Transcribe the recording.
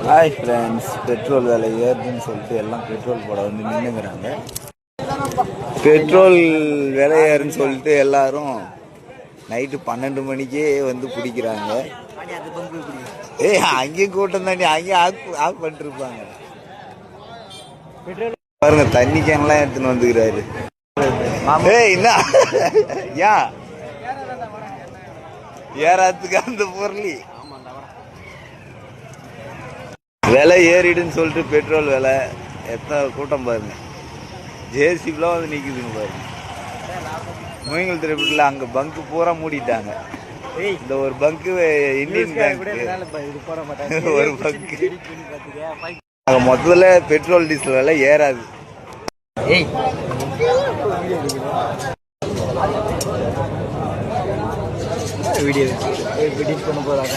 Hi friends, petrol விலை ஏறுதுன்னு சொல்லிட்டு எல்லாம் பெட்ரோல் போட வந்து நின்றுங்கிறாங்க. பெட்ரோல் விலை ஏறுன்னு சொல்லிட்டு எல்லாரும் நைட்டு 12 மணிக்கே வந்து பிடிக்கிறாங்க. அங்கேயும் கூட்டம் தாண்டி அங்கேயும் ஆஃப் பண்ணிட்டு இருப்பாங்க. பாருங்க, தண்ணி கேன்லாம் எடுத்துன்னு வந்துக்கிறாரு. என்ன ஏன் ஏறாதுக்கு அந்த பொருள் விலை ஏறிடுன்னு சொல்லிட்டு பெட்ரோல் விலை எத்தனை கூட்டம் பாருங்க. ஜேசிபிலாம் வந்து நிற்குதுங்க பாருங்க. மூங்கில் திருப்பட்டில் அங்கே பங்கு பூரா மூடிட்டாங்க. இந்த ஒரு பங்கு இந்தியன் பேங்க் ஒரு பங்கு. மொத்தத்தில் பெட்ரோல் டீசல் விலை ஏறாது. வீடியோ பண்ண போறாங்க.